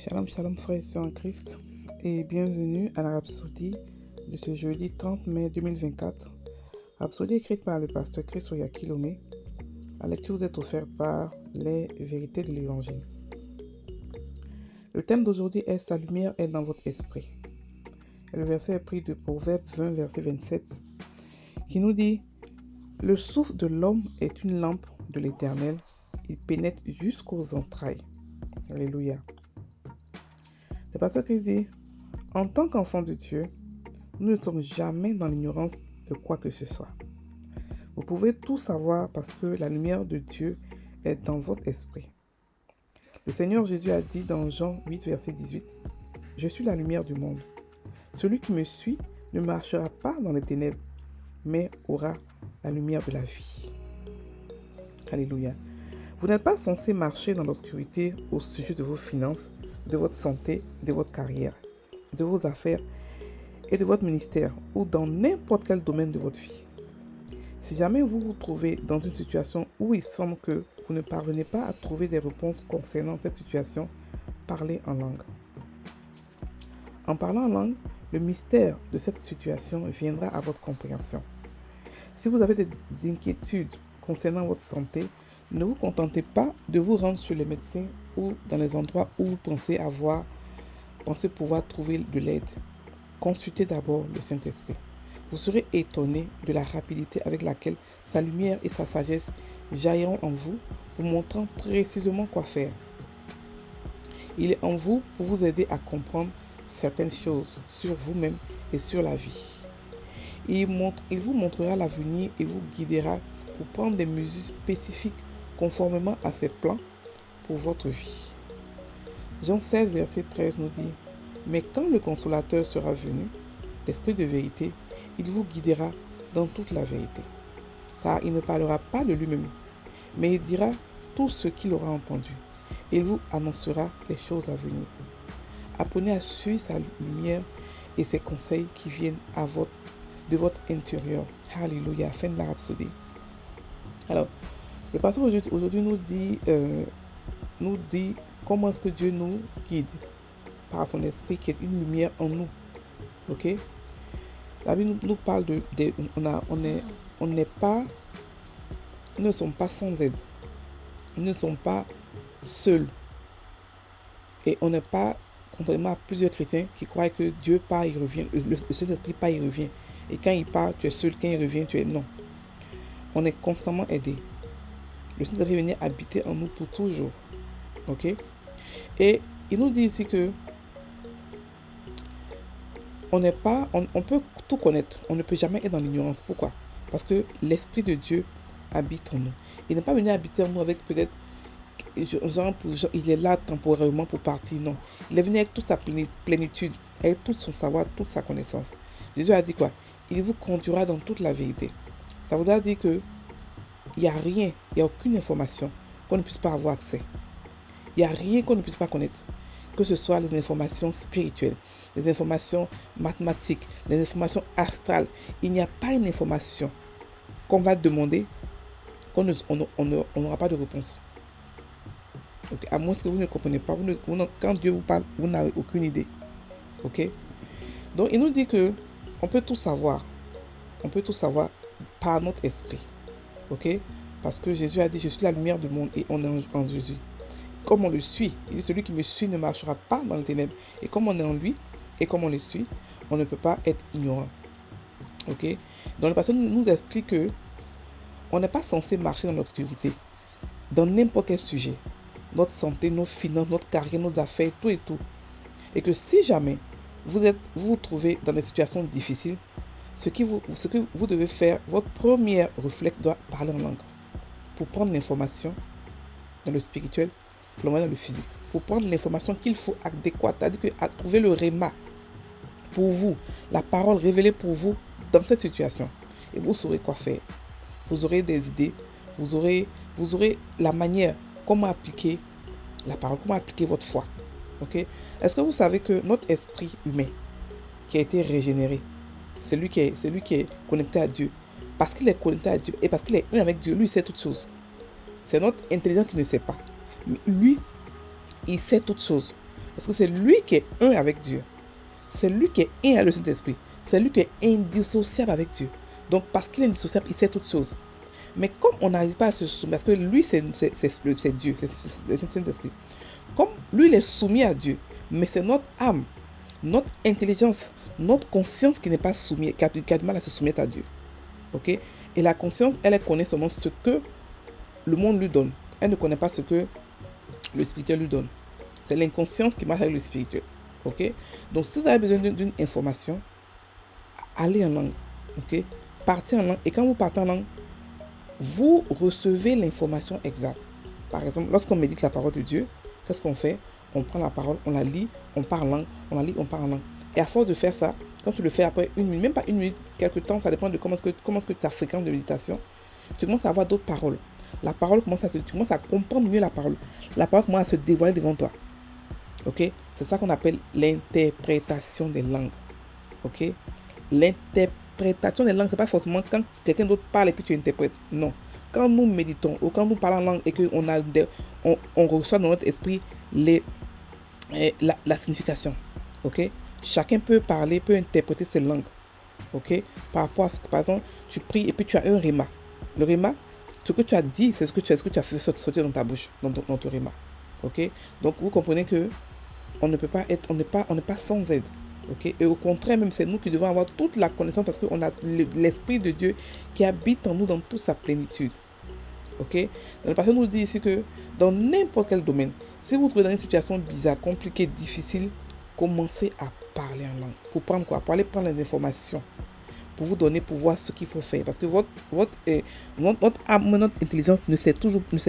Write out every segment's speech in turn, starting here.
Shalom, shalom frères et sœurs en Christ et bienvenue à la Rhapsodie de ce jeudi 30 mai 2024. Rhapsodie écrite par le pasteur Chris Oyakilome. La lecture vous est offerte par les vérités de l'Évangile. Le thème d'aujourd'hui est « Sa lumière est dans votre esprit ». Le verset est pris de Proverbe 20, verset 27, qui nous dit « Le souffle de l'homme est une lampe de l'Éternel, il pénètre jusqu'aux entrailles. » Alléluia. Le pasteur Christ dit, en tant qu'enfants de Dieu, nous ne sommes jamais dans l'ignorance de quoi que ce soit. Vous pouvez tout savoir parce que la lumière de Dieu est dans votre esprit. Le Seigneur Jésus a dit dans Jean 8, verset 18, « Je suis la lumière du monde. Celui qui me suit ne marchera pas dans les ténèbres, mais aura la lumière de la vie. » Alléluia. Vous n'êtes pas censé marcher dans l'obscurité au sujet de vos finances, de votre santé, de votre carrière, de vos affaires et de votre ministère ou dans n'importe quel domaine de votre vie. Si jamais vous vous trouvez dans une situation où il semble que vous ne parvenez pas à trouver des réponses concernant cette situation, parlez en langue. En parlant en langue, le mystère de cette situation viendra à votre compréhension. Si vous avez des inquiétudes concernant votre santé, ne vous contentez pas de vous rendre chez les médecins ou dans les endroits où vous pensez pouvoir trouver de l'aide. Consultez d'abord le Saint-Esprit. Vous serez étonné de la rapidité avec laquelle sa lumière et sa sagesse jailliront en vous, vous montrant précisément quoi faire. Il est en vous pour vous aider à comprendre certaines choses sur vous-même et sur la vie. Il vous montrera l'avenir et vous guidera pour prendre des mesures spécifiques conformément à ses plans pour votre vie. Jean 16, verset 13 nous dit « Mais quand le Consolateur sera venu, l'Esprit de vérité, il vous guidera dans toute la vérité. Car il ne parlera pas de lui-même, mais il dira tout ce qu'il aura entendu, et il vous annoncera les choses à venir. Apprenez à suivre sa lumière et ses conseils qui viennent de votre intérieur. » Alléluia, fin de la Rhapsodie. Alors, le pasteur aujourd'hui nous dit comment est-ce que Dieu nous guide par son esprit qui est une lumière en nous. Ok? La Bible nous parle nous ne sommes pas sans aide. Nous ne sommes pas seuls. Et on n'est pas, contrairement à plusieurs chrétiens qui croient que Dieu part, il revient, le Saint-Esprit part, il revient. Et quand il part, tu es seul, quand il revient, tu es non. On est constamment aidé. Le Saint-Esprit venait habiter en nous pour toujours. Ok? Et il nous dit ici que on peut tout connaître. On ne peut jamais être dans l'ignorance. Pourquoi? Parce que l'Esprit de Dieu habite en nous. Il n'est pas venu habiter en nous avec peut-être il est là temporairement pour partir. Non. Il est venu avec toute sa plénitude, avec tout son savoir, toute sa connaissance. Jésus a dit quoi? Il vous conduira dans toute la vérité. Ça voudra dire que il n'y a rien, il n'y a aucune information qu'on ne puisse pas avoir accès. Il n'y a rien qu'on ne puisse pas connaître. Que ce soit les informations spirituelles, les informations mathématiques, les informations astrales. Il n'y a pas une information qu'on va demander qu'on n'aura pas de réponse. Okay. À moins que vous ne comprenez pas. Quand Dieu vous parle, vous n'avez aucune idée. Ok? Donc, il nous dit que on peut tout savoir. On peut tout savoir par notre esprit. Ok? Parce que Jésus a dit, je suis la lumière du monde et on est en Jésus. Comme on le suit, il dit, celui qui me suit ne marchera pas dans les ténèbres. Et comme on est en lui et comme on le suit, on ne peut pas être ignorant. Ok? Donc le pasteur nous explique que on n'est pas censé marcher dans l'obscurité. Dans n'importe quel sujet. Notre santé, nos finances, notre carrière, nos affaires, tout et tout. Et que si jamais vous trouvez dans des situations difficiles, ce que vous devez faire, votre premier réflexe doit parler en langue. Pour prendre l'information dans le spirituel, pour le dans le physique. Pour prendre l'information qu'il faut adéquate, c'est-à-dire à trouver le réma pour vous, la parole révélée pour vous dans cette situation. Et vous saurez quoi faire. Vous aurez des idées, vous aurez la manière, comment appliquer la parole, comment appliquer votre foi. Ok? Est-ce que vous savez que notre esprit humain qui a été régénéré, c'est lui qui est connecté à Dieu. Parce qu'il est connecté à Dieu et parce qu'il est un avec Dieu, lui il sait toutes choses. C'est notre intelligence qui ne sait pas. Mais lui, il sait toutes choses. Parce que c'est lui qui est un avec Dieu. C'est lui qui est un avec le Saint-Esprit. C'est lui qui est indissociable avec Dieu. Donc, parce qu'il est indissociable, il sait toutes choses. Mais comme on n'arrive pas à se soumettre, parce que lui, c'est Dieu, c'est le Saint-Esprit. Comme lui, il est soumis à Dieu, mais c'est notre âme, notre intelligence, notre conscience qui n'est pas soumise, qui a du mal à se soumettre à Dieu. Ok? Et la conscience, elle connaît seulement ce que le monde lui donne. Elle ne connaît pas ce que le spirituel lui donne. C'est l'inconscience qui marche avec le spirituel. Ok? Donc, si vous avez besoin d'une information, allez en langue. Ok? Partez en langue. Et quand vous partez en langue, vous recevez l'information exacte. Par exemple, lorsqu'on médite la parole de Dieu, qu'est-ce qu'on fait? On prend la parole, on la lit, on parle en langue, on la lit, on parle en langue. Et à force de faire ça, quand tu le fais après une minute, même pas une minute, quelques temps, ça dépend de comment est-ce que ta fréquence de méditation, tu commences à avoir d'autres paroles. La parole tu commences à comprendre mieux la parole. La parole commence à se dévoiler devant toi. Ok? C'est ça qu'on appelle l'interprétation des langues. Ok? L'interprétation des langues, c'est pas forcément quand quelqu'un d'autre parle et puis tu interprètes. Non. Quand nous méditons ou quand nous parlons en langue et qu'on on reçoit dans notre esprit la signification. Ok? Chacun peut parler, peut interpréter ses langues. Ok? Par rapport à ce que, par exemple, tu pries et puis tu as un rhéma. Le rhéma, ce que tu as dit, c'est ce que tu as fait sortir dans ta bouche, dans ton rhéma. Ok? Donc vous comprenez que on ne peut pas être, on n'est pas sans aide. Ok? Et au contraire, même c'est nous qui devons avoir toute la connaissance parce qu'on a l'Esprit de Dieu qui habite en nous dans toute sa plénitude. Ok? Donc le pasteur nous dit ici que dans n'importe quel domaine, si vous vous trouvez dans une situation bizarre, compliquée, difficile, commencez à parler en langue. Pour prendre quoi? Pour aller prendre les informations. Pour vous donner, pour voir ce qu'il faut faire. Parce que votre âme, notre intelligence ne sait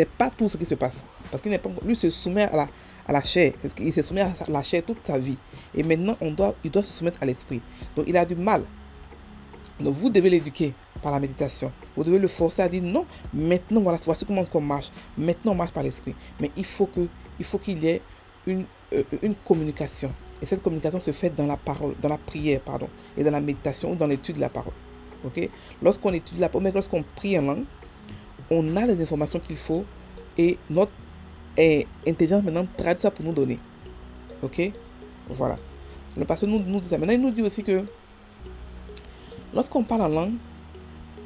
pas tout ce qui se passe. Parce qu'il n'est pas, lui se soumet à la chair. Parce qu'il se soumet à la chair toute sa vie. Et maintenant, il doit se soumettre à l'esprit. Donc, il a du mal. Donc, vous devez l'éduquer par la méditation. Vous devez le forcer à dire non, maintenant, voilà, voici comment on marche. Maintenant, on marche par l'esprit. Mais il faut qu'il y ait une communication. Et cette communication se fait dans la parole, dans la prière, pardon, et dans la méditation ou dans l'étude de la parole. Ok? Lorsqu'on étudie la parole, lorsqu'on prie en langue, on a les informations qu'il faut et notre intelligence maintenant traduit ça pour nous donner. Ok? Voilà. Le pasteur nous dit ça. Maintenant, il nous dit aussi que lorsqu'on parle en langue,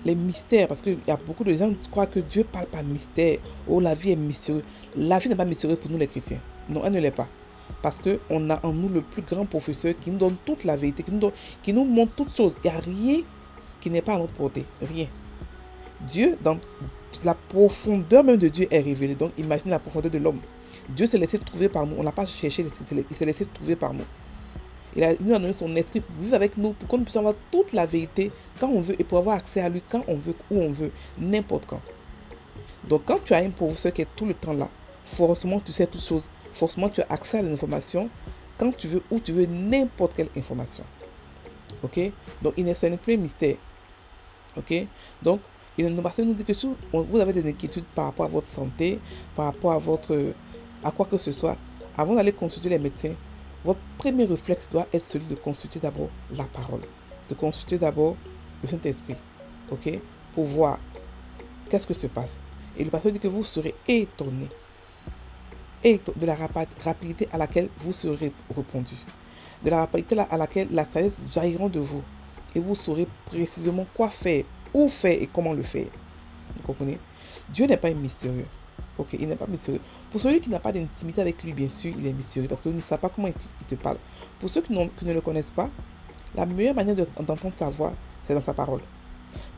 les mystères, parce qu'il y a beaucoup de gens qui croient que Dieu parle par mystère. Oh, la vie est mystérieuse. La vie n'est pas mystérieuse pour nous les chrétiens. Non, elle ne l'est pas. Parce qu'on a en nous le plus grand professeur qui nous donne toute la vérité, qui nous montre toutes choses. Il n'y a rien qui n'est pas à notre portée. Rien. Dieu, dans la profondeur même de Dieu est révélée. Donc, imaginez la profondeur de l'homme. Dieu s'est laissé trouver par nous. On n'a pas cherché, il s'est laissé trouver par nous. Il nous a donné son esprit pour vivre avec nous, pour qu'on puisse avoir toute la vérité quand on veut et pour avoir accès à lui quand on veut, où on veut, n'importe quand. Donc, quand tu as un professeur qui est tout le temps là, forcément, tu sais toutes choses. Forcément, tu as accès à l'information quand tu veux, où tu veux, n'importe quelle information. Ok? Donc, ce n'est plus un mystère. Ok? Donc, il nous dit que si vous avez des inquiétudes par rapport à votre santé, par rapport à quoi que ce soit, avant d'aller consulter les médecins, votre premier réflexe doit être celui de consulter d'abord la parole. De consulter d'abord le Saint-Esprit. Ok? Pour voir qu'est-ce que se passe. Et le pasteur dit que vous serez étonné. Et de la rapidité à laquelle vous serez répondu. De la rapidité à laquelle la sagesse jaillira de vous. Et vous saurez précisément quoi faire, où faire et comment le faire. Vous comprenez? Dieu n'est pas mystérieux. Ok, il n'est pas mystérieux. Pour celui qui n'a pas d'intimité avec lui, bien sûr, il est mystérieux. Parce que vous ne savez pas comment il te parle. Pour ceux qui ne le connaissent pas, la meilleure manière d'entendre sa voix, c'est dans sa parole.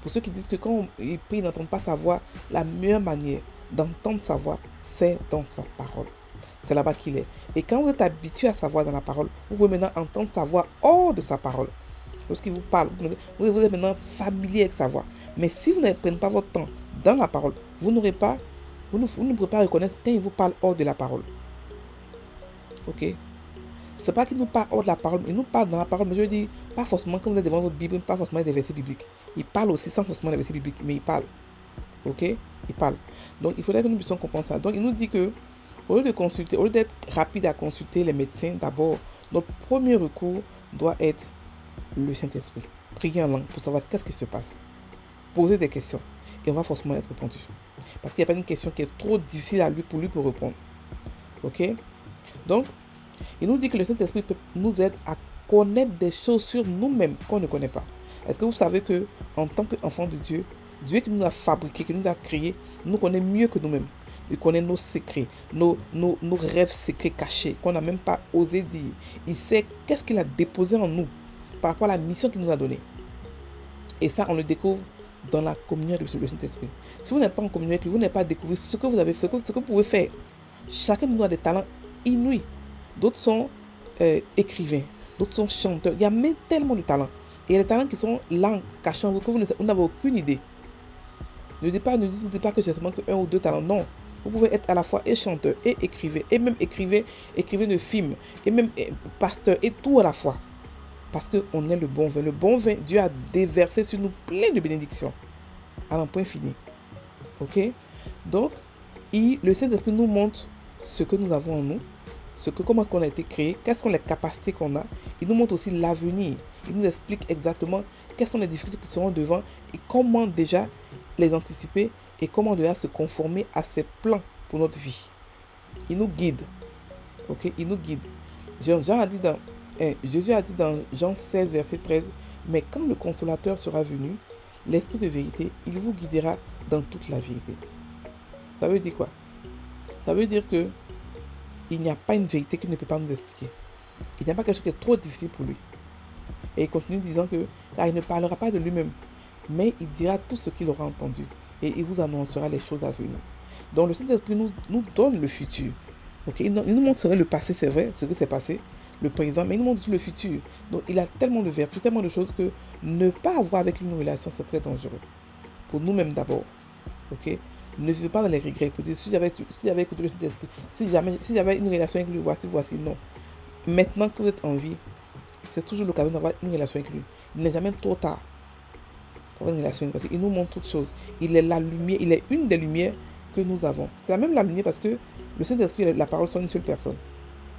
Pour ceux qui disent que quand ils prient, ils n'entendent pas sa voix, la meilleure manière d'entendre sa voix, c'est dans sa parole. C'est là-bas qu'il est. Et quand vous êtes habitué à sa voix dans la parole, vous pouvez maintenant entendre sa voix hors de sa parole. Lorsqu'il vous parle, vous êtes maintenant familier avec sa voix. Mais si vous ne prenez pas votre temps dans la parole, vous ne pourrez pas reconnaître quand il vous parle hors de la parole. Ok? C'est pas qu'il nous parle hors de la parole, il nous parle dans la parole, mais je dis, pas forcément quand vous êtes devant votre Bible, pas forcément des versets bibliques. Il parle aussi sans forcément des versets bibliques, mais il parle. Ok? Il parle. Donc il faudrait que nous puissions comprendre ça. Donc il nous dit que, au lieu d'être rapide à consulter les médecins, d'abord, notre premier recours doit être le Saint-Esprit. Prier en langue pour savoir qu'est-ce qui se passe. Poser des questions. Et on va forcément être répondu. Parce qu'il n'y a pas une question qui est trop difficile pour lui pour répondre. Ok? Donc, Il nous dit que le Saint-Esprit peut nous aider à connaître des choses sur nous-mêmes qu'on ne connaît pas. Est-ce que vous savez que en tant qu'enfant de Dieu, Dieu qui nous a fabriqués, qui nous a créés, nous connaît mieux que nous-mêmes. Il connaît nos secrets, nos rêves secrets cachés qu'on n'a même pas osé dire. Il sait qu'est-ce qu'il a déposé en nous par rapport à la mission qu'il nous a donnée. Et ça, on le découvre dans la communion avec le Saint-Esprit. Si vous n'êtes pas en communion avec lui, vous n'avez pas découvert ce que vous avez fait, ce que vous pouvez faire. Chacun de nous a des talents inouïs. D'autres sont écrivains, d'autres sont chanteurs. Il y a même tellement de talents. Et il y a des talents qui sont là, cachés en vous, que vous n'avez aucune idée. Ne dites pas que j'ai seulement un ou deux talents. Non. Vous pouvez être à la fois et chanteur, et écrivain, et même écrivain de films, et même pasteur, et tout à la fois. Parce qu'on est le bon vin. Le bon vin, Dieu a déversé sur nous plein de bénédictions. À l'en point fini. Ok? Donc, le Saint-Esprit nous montre ce que nous avons en nous, comment on a été créé, quelles sont les capacités qu'on a. Il nous montre aussi l'avenir. Il nous explique exactement quelles sont les difficultés qui seront devant et comment déjà les anticiper et comment déjà se conformer à ses plans pour notre vie. Il nous guide. Ok? Il nous guide. Jésus a dit dans Jean 16, verset 13, « Mais quand le Consolateur sera venu, l'Esprit de vérité, il vous guidera dans toute la vérité. » Ça veut dire quoi? Ça veut dire que il n'y a pas une vérité qu'il ne peut pas nous expliquer. Il n'y a pas quelque chose qui est trop difficile pour lui. Et il continue disant que, car il ne parlera pas de lui-même, mais il dira tout ce qu'il aura entendu et il vous annoncera les choses à venir. Donc le Saint-Esprit nous donne le futur. Okay? Il nous montre le passé, c'est vrai, ce que c'est passé, le présent, mais il nous montre le futur. Donc il a tellement de vertus, tellement de choses que ne pas avoir avec lui une relation, c'est très dangereux. Pour nous-mêmes d'abord. Ok? Ne vivez pas dans les regrets. Pour dire, si j'avais écouté le Saint-Esprit, si j'avais une relation avec lui, voici, non. Maintenant que vous êtes en vie, c'est toujours l'occasion d'avoir une relation avec lui. Il n'est jamais trop tard pour avoir une relation avec lui. Parce qu'il nous montre toutes choses. Il est la lumière, il est une des lumières que nous avons. C'est même la lumière parce que le Saint-Esprit et la parole sont une seule personne.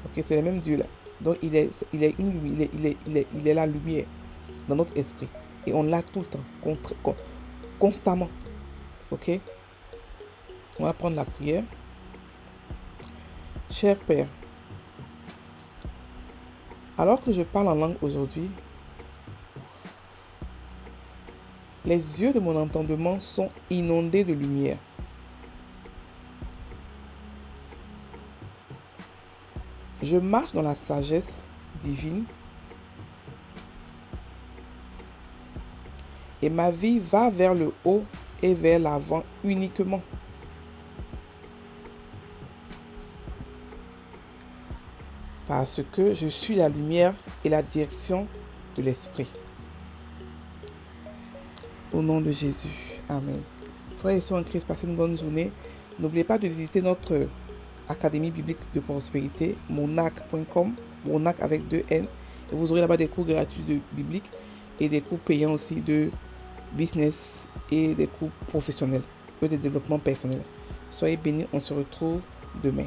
Ok, c'est le même Dieu là. Donc il est la lumière dans notre esprit. Et on l'a tout le temps, constamment. Ok? On va prendre la prière. Cher Père, alors que je parle en langue aujourd'hui, les yeux de mon entendement sont inondés de lumière. Je marche dans la sagesse divine et ma vie va vers le haut et vers l'avant uniquement. Parce que je suis la lumière et la direction de l'Esprit. Au nom de Jésus. Amen. Frères et sœurs en Christ, passez une bonne journée. N'oubliez pas de visiter notre Académie biblique de prospérité, monac.com, monac avec 2 N. Et vous aurez là-bas des cours gratuits de biblique et des cours payants aussi de business et des cours professionnels et de développement personnel. Soyez bénis, on se retrouve demain.